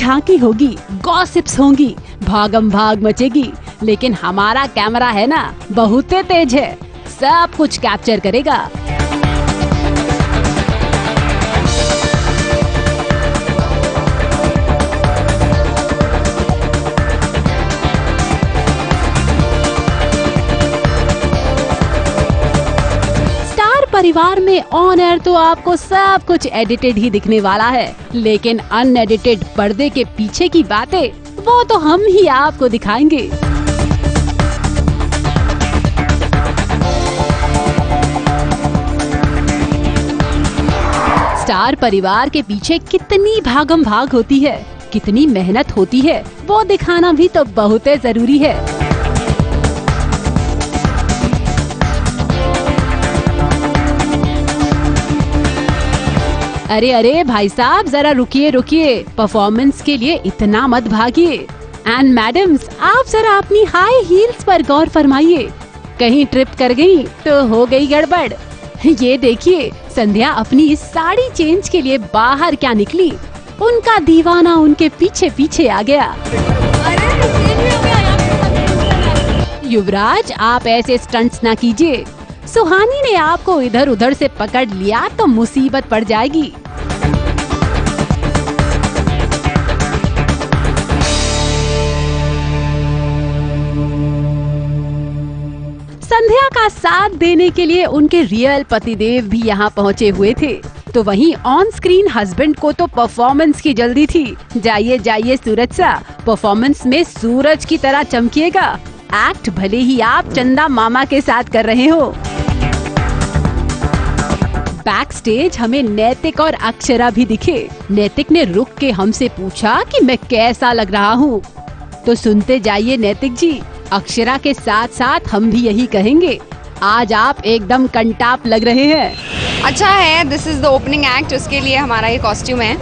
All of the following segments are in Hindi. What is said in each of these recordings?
झांकी होगी, गॉसिप्स होंगी, भागम भाग मचेगी, लेकिन हमारा कैमरा है ना बहुत तेज है, सब कुछ कैप्चर करेगा। परिवार में ऑन एयर तो आपको सब कुछ एडिटेड ही दिखने वाला है, लेकिन अनएडिटेड पर्दे के पीछे की बातें वो तो हम ही आपको दिखाएंगे। स्टार परिवार के पीछे कितनी भागम भाग होती है, कितनी मेहनत होती है, वो दिखाना भी तो बहुत जरूरी है। अरे अरे भाई साहब, जरा रुकिए रुकिए, परफॉर्मेंस के लिए इतना मत भागिए। एंड मैडम्स, आप जरा अपनी हाई हील्स पर गौर फरमाइए, कहीं ट्रिप कर गई तो हो गई गड़बड़। ये देखिए, संध्या अपनी इस साड़ी चेंज के लिए बाहर क्या निकली, उनका दीवाना उनके पीछे पीछे आ गया। युवराज, आप ऐसे स्टंट्स ना कीजिए, सुहानी ने आपको इधर उधर से पकड़ लिया तो मुसीबत पड़ जाएगी। संध्या का साथ देने के लिए उनके रियल पतिदेव भी यहाँ पहुँचे हुए थे, तो वहीं ऑन स्क्रीन हस्बैंड को तो परफॉर्मेंस की जल्दी थी। जाइए जाइए सूरज सा, परफॉर्मेंस में सूरज की तरह चमकिएगा। एक्ट भले ही आप चंदा मामा के साथ कर रहे हो। बैक स्टेज हमें नैतिक और अक्षरा भी दिखे। नैतिक ने रुक के हमसे पूछा कि मैं कैसा लग रहा हूँ, तो सुनते जाइए नैतिक जी। अक्षरा के साथ साथ हम भी यही कहेंगे, आज आप एकदम कंटाप लग रहे हैं। अच्छा है, this is the opening act, उसके लिए हमारा ये कॉस्ट्यूम है,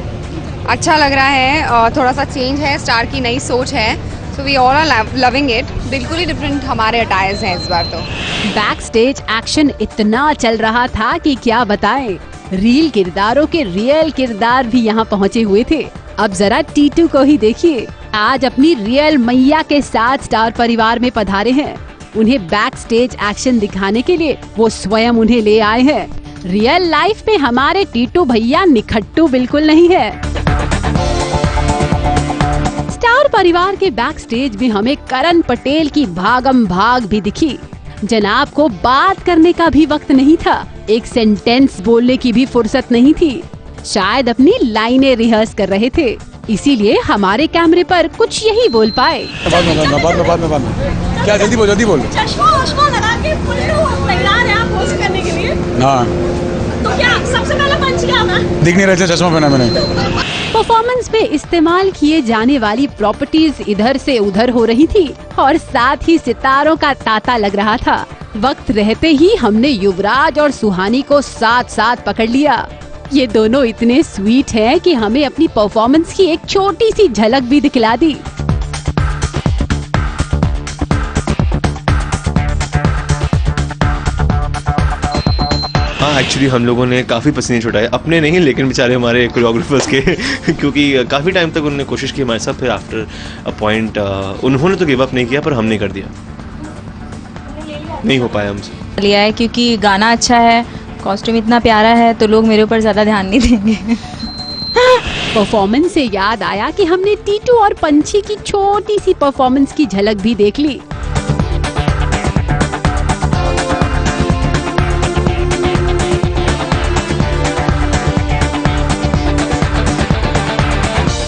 अच्छा लग रहा है, थोड़ा सा चेंज है, स्टार की नई सोच है, so we all are loving it. बिल्कुल ही डिफरेंट हमारे अटायर्स हैं इस बार तो। बैक स्टेज एक्शन इतना चल रहा था कि क्या बताएं, रील किरदारों के रियल किरदार भी यहाँ पहुँचे हुए थे। अब जरा टीटू को ही देखिए, आज अपनी रियल मैया के साथ स्टार परिवार में पधारे हैं। उन्हें बैक स्टेज एक्शन दिखाने के लिए वो स्वयं उन्हें ले आए हैं। रियल लाइफ में हमारे टीटू भैया निखट्टू बिल्कुल नहीं है। स्टार परिवार के बैक स्टेज में हमें करण पटेल की भागम भाग भी दिखी। जनाब को बात करने का भी वक्त नहीं था, एक सेंटेंस बोलने की भी फुर्सत नहीं थी, शायद अपनी लाइनें रिहर्स कर रहे थे, इसीलिए हमारे कैमरे पर कुछ यही बोल पाए। बाद में। क्या जल्दी बोल। चश्मा लगा के तैयार है आप पोस्ट करने के लिए? हाँ। तो क्या सबसे पहला पंच क्या होगा? दिख नहीं रहे थे, चश्मा पहना मैंने। परफॉर्मेंस में इस्तेमाल किए जाने वाली प्रॉपर्टीज इधर से उधर हो रही थी और साथ ही सितारों का तांता लग रहा था। वक्त रहते ही हमने युवराज और सुहानी को साथ साथ पकड़ लिया। ये दोनों इतने स्वीट हैं कि हमें अपनी परफॉर्मेंस की एक छोटी सी झलक भी दिखला दी। हाँ, एक्चुअली हम लोगों ने काफ़ी पसीने छुटाए, अपने नहीं लेकिन बेचारे हमारे कोरियोग्राफर्स के क्योंकि काफ़ी टाइम तक उन्होंने कोशिश की हमारे साथ, फिर आफ्टर अ पॉइंट उन्होंने तो गिव अप नहीं किया पर हमने कर दिया, नहीं हो पाया हमसे। लिया है क्योंकि गाना अच्छा है, कॉस्ट्यूम इतना प्यारा है तो लोग मेरे ऊपर ज़्यादा ध्यान नहीं देंगे। परफॉर्मेंस से याद आया कि हमने टीटू और पंछी की छोटी सी परफॉर्मेंस की झलक भी देख ली।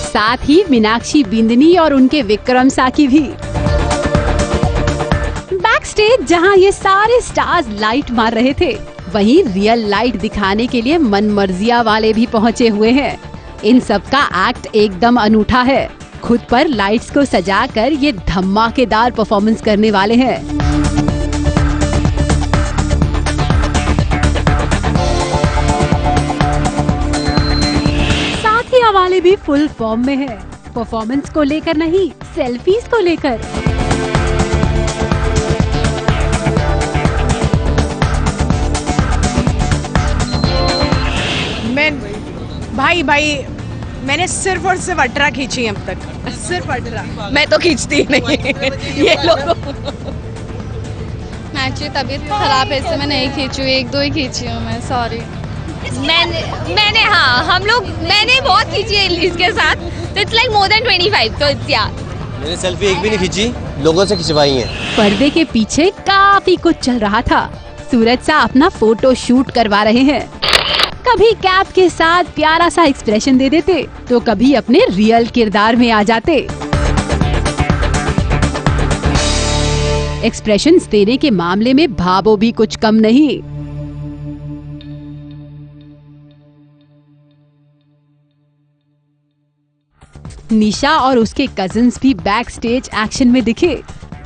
साथ ही मीनाक्षी बिंदनी और उनके विक्रम साकी भी। बैक स्टेज जहां ये सारे स्टार्स लाइट मार रहे थे, वहीं रियल लाइट दिखाने के लिए मनमर्जिया वाले भी पहुंचे हुए हैं। इन सब का एक्ट एकदम अनूठा है। खुद पर लाइट्स को सजाकर ये धमाकेदार परफॉर्मेंस करने वाले हैं। साथी वाले भी फुल फॉर्म में है, परफॉर्मेंस को लेकर नहीं, सेल्फीज को लेकर। भाई मैंने सिर्फ और सिर्फ 18 खींची हैं अब तक, सिर्फ 18। मैं तो खींचती ही नहीं ये लोग। एक्चुअली तबीयत खराब है इससे मैं नहीं खींची हूँ, 1-2 ही खींची हूँ मैं, सॉरी। मैंने हाँ मैंने बहुत खींची है इसके साथ, तो इट्स लाइक मोर देन 25, तो इट्स या। मैंने सेल्फी एक भी नहीं खींची, लोगों से खिंचवाई है। पर्दे के पीछे काफी कुछ चल रहा था। सूरज सा अपना फोटो शूट करवा रहे हैं। कभी कैप के साथ प्यारा सा एक्सप्रेशन दे देते, तो कभी अपने रियल किरदार में आ जाते। एक्सप्रेशंस देने के मामले में भावो भी कुछ कम नहीं। निशा और उसके कजिन्स भी बैक स्टेज एक्शन में दिखे,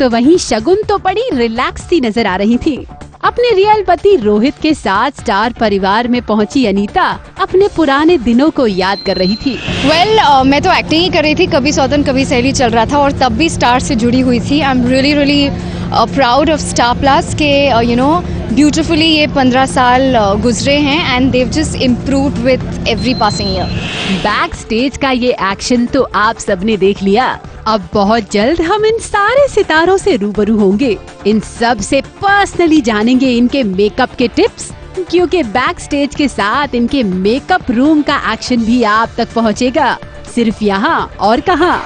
तो वहीं शगुन तो बड़ी रिलैक्स सी नजर आ रही थी। अपने रियल पति रोहित के साथ स्टार परिवार में पहुंची अनीता अपने पुराने दिनों को याद कर रही थी। मैं तो एक्टिंग ही कर रही थी, कभी सौतन कभी सहेली चल रहा था और तब भी स्टार से जुड़ी हुई थी। I am really proud of Star Plus के ब्यूटिफुली ये 15 साल गुजरे हैं and Dev just improved with every passing year. Backstage का ये एक्शन तो आप सबने देख लिया। अब बहुत जल्द हम इन सारे सितारों से रूबरू होंगे। इन सब से पर्सनली जानेंगे इनके मेकअप के टिप्स, क्योंकि बैक स्टेज के साथ इनके मेकअप रूम का एक्शन भी आप तक पहुंचेगा, सिर्फ यहाँ और कहाँ।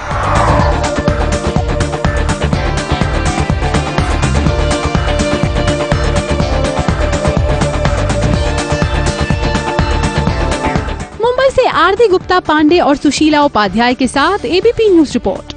मुंबई से आरती गुप्ता पांडे और सुशीला उपाध्याय के साथ एबीपी न्यूज रिपोर्ट।